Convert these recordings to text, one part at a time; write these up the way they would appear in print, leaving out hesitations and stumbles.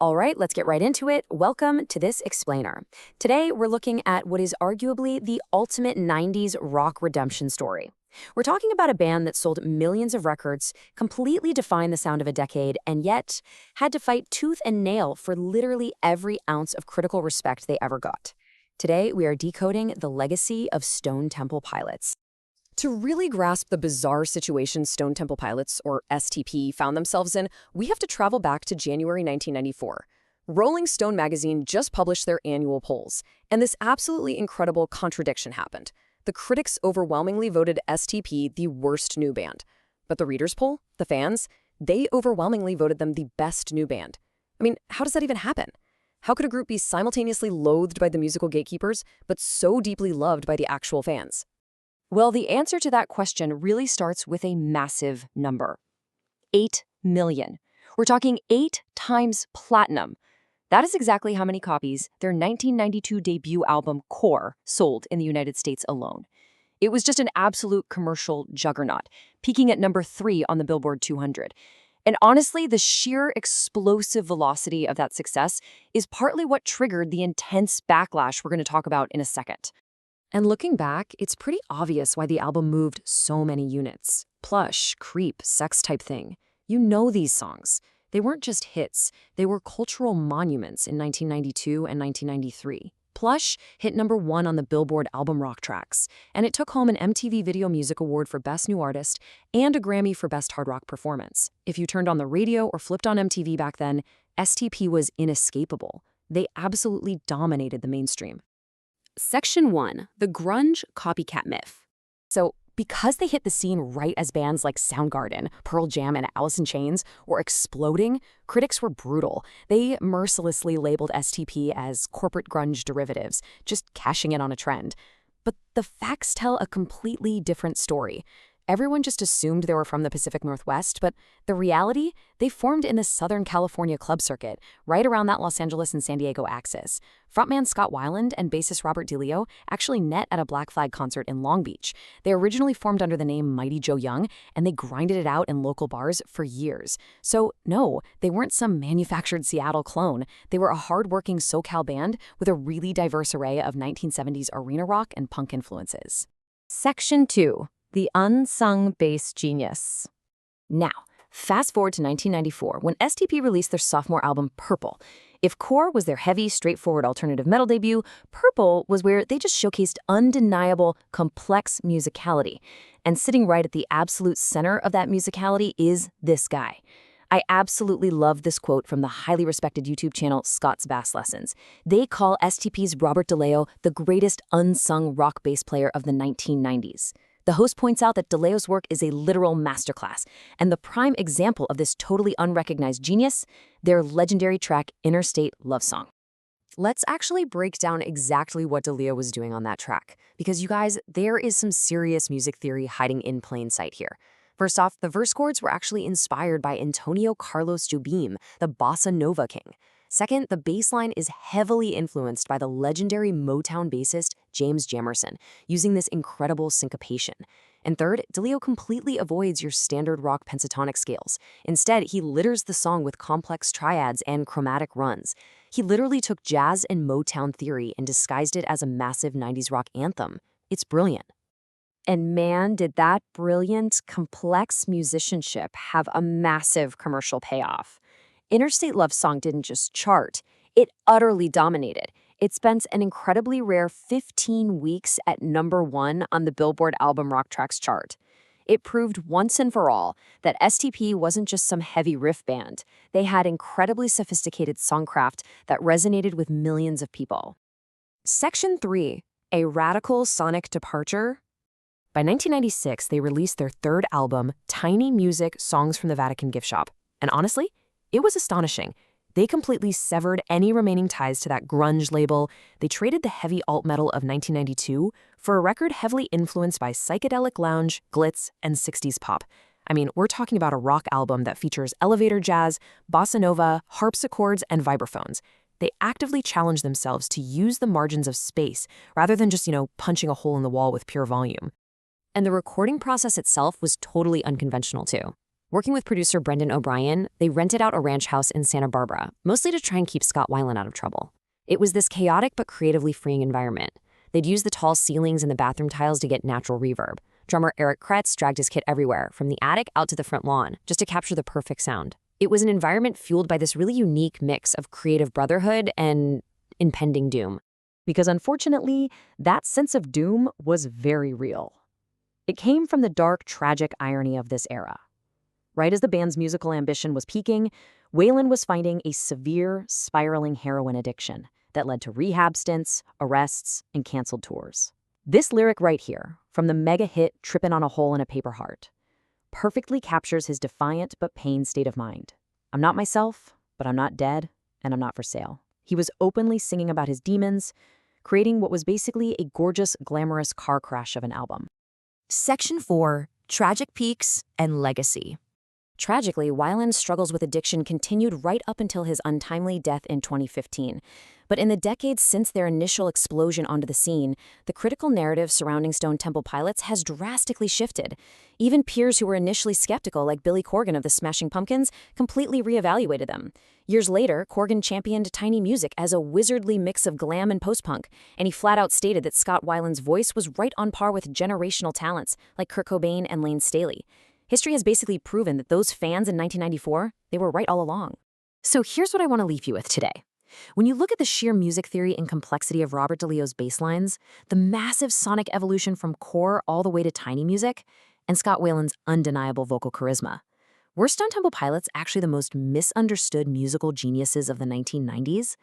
All right, let's get right into it. Welcome to this explainer. Today, we're looking at what is arguably the ultimate 90s rock redemption story. We're talking about a band that sold millions of records, completely defined the sound of a decade, and yet had to fight tooth and nail for literally every ounce of critical respect they ever got. Today, we are decoding the legacy of Stone Temple Pilots. To really grasp the bizarre situation Stone Temple Pilots, or STP, found themselves in, we have to travel back to January 1994. Rolling Stone magazine just published their annual polls, and this absolutely incredible contradiction happened. The critics overwhelmingly voted STP the worst new band. But the readers' poll, the fans, they overwhelmingly voted them the best new band. I mean, how does that even happen? How could a group be simultaneously loathed by the musical gatekeepers, but so deeply loved by the actual fans? Well, the answer to that question really starts with a massive number. 8 million. We're talking 8 times platinum. That is exactly how many copies their 1992 debut album, Core, sold in the United States alone. It was just an absolute commercial juggernaut, peaking at number 3 on the Billboard 200. And honestly, the sheer explosive velocity of that success is partly what triggered the intense backlash we're going to talk about in a second. And looking back, it's pretty obvious why the album moved so many units. Plush, creep, sex type thing. You know these songs. They weren't just hits, they were cultural monuments in 1992 and 1993. Plush hit number 1 on the Billboard album rock tracks, and it took home an MTV Video Music Award for Best New Artist and a Grammy for Best Hard Rock Performance. If you turned on the radio or flipped on MTV back then, STP was inescapable. They absolutely dominated the mainstream. Section 1, the grunge copycat myth. So, because they hit the scene right as bands like Soundgarden, Pearl Jam, and Alice in Chains were exploding, critics were brutal. They mercilessly labeled STP as corporate grunge derivatives, just cashing in on a trend. But the facts tell a completely different story. Everyone just assumed they were from the Pacific Northwest, but the reality, they formed in the Southern California club circuit, right around that Los Angeles and San Diego axis. Frontman Scott Weiland and bassist Robert DeLeo actually met at a Black Flag concert in Long Beach. They originally formed under the name Mighty Joe Young, and they grinded it out in local bars for years. So no, they weren't some manufactured Seattle clone. They were a hard-working SoCal band with a really diverse array of 1970s arena rock and punk influences. Section 2. The unsung bass genius. Now, fast forward to 1994, when STP released their sophomore album, Purple. If Core was their heavy, straightforward alternative metal debut, Purple was where they just showcased undeniable, complex musicality. And sitting right at the absolute center of that musicality is this guy. I absolutely love this quote from the highly respected YouTube channel Scott's Bass Lessons. They call STP's Robert DeLeo the greatest unsung rock bass player of the 1990s. The host points out that DeLeo's work is a literal masterclass, and the prime example of this totally unrecognized genius, their legendary track Interstate Love Song. Let's actually break down exactly what DeLeo was doing on that track, because you guys, there is some serious music theory hiding in plain sight here. First off, the verse chords were actually inspired by Antonio Carlos Jobim, the bossa nova king. Second, the bass line is heavily influenced by the legendary Motown bassist James Jamerson, using this incredible syncopation. And third, DeLeo completely avoids your standard rock pentatonic scales. Instead, he litters the song with complex triads and chromatic runs. He literally took jazz and Motown theory and disguised it as a massive 90s rock anthem. It's brilliant. And man, did that brilliant, complex musicianship have a massive commercial payoff. Interstate Love Song didn't just chart, it utterly dominated. It spent an incredibly rare 15 weeks at number 1 on the Billboard Album Rock Tracks chart. It proved once and for all that STP wasn't just some heavy riff band. They had incredibly sophisticated songcraft that resonated with millions of people. Section 3. A radical sonic departure. By 1996, they released their third album, Tiny Music: Songs from the Vatican Gift Shop. And honestly, it was astonishing. They completely severed any remaining ties to that grunge label. They traded the heavy alt metal of 1992 for a record heavily influenced by psychedelic lounge, glitz, and 60s pop. I mean, we're talking about a rock album that features elevator jazz, bossa nova, harpsichords, and vibraphones. They actively challenged themselves to use the margins of space rather than just, punching a hole in the wall with pure volume. And the recording process itself was totally unconventional too. Working with producer Brendan O'Brien, they rented out a ranch house in Santa Barbara, mostly to try and keep Scott Weiland out of trouble. It was this chaotic but creatively freeing environment. They'd use the tall ceilings and the bathroom tiles to get natural reverb. Drummer Eric Kretz dragged his kit everywhere, from the attic out to the front lawn, just to capture the perfect sound. It was an environment fueled by this really unique mix of creative brotherhood and impending doom. Because unfortunately, that sense of doom was very real. It came from the dark, tragic irony of this era. Right as the band's musical ambition was peaking, Weiland was fighting a severe, spiraling heroin addiction that led to rehab stints, arrests, and canceled tours. This lyric right here, from the mega hit Trippin' on a Hole in a Paper Heart, perfectly captures his defiant but pained state of mind. I'm not myself, but I'm not dead, and I'm not for sale. He was openly singing about his demons, creating what was basically a gorgeous, glamorous car crash of an album. Section 4, Tragic Peaks and Legacy. Tragically, Weiland's struggles with addiction continued right up until his untimely death in 2015. But in the decades since their initial explosion onto the scene, the critical narrative surrounding Stone Temple Pilots has drastically shifted. Even peers who were initially skeptical, like Billy Corgan of the Smashing Pumpkins, completely reevaluated them. Years later, Corgan championed Tiny Music as a wizardly mix of glam and post-punk, and he flat-out stated that Scott Weiland's voice was right on par with generational talents like Kurt Cobain and Lane Staley. History has basically proven that those fans in 1994, they were right all along. So here's what I want to leave you with today. When you look at the sheer music theory and complexity of Robert DeLeo's bass lines, the massive sonic evolution from core all the way to Tiny Music, and Scott Weiland's undeniable vocal charisma, were Stone Temple Pilots actually the most misunderstood musical geniuses of the 1990s?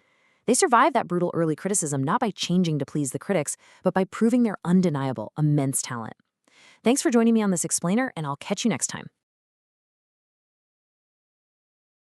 They survived that brutal early criticism not by changing to please the critics, but by proving their undeniable, immense talent. Thanks for joining me on this explainer, and I'll catch you next time.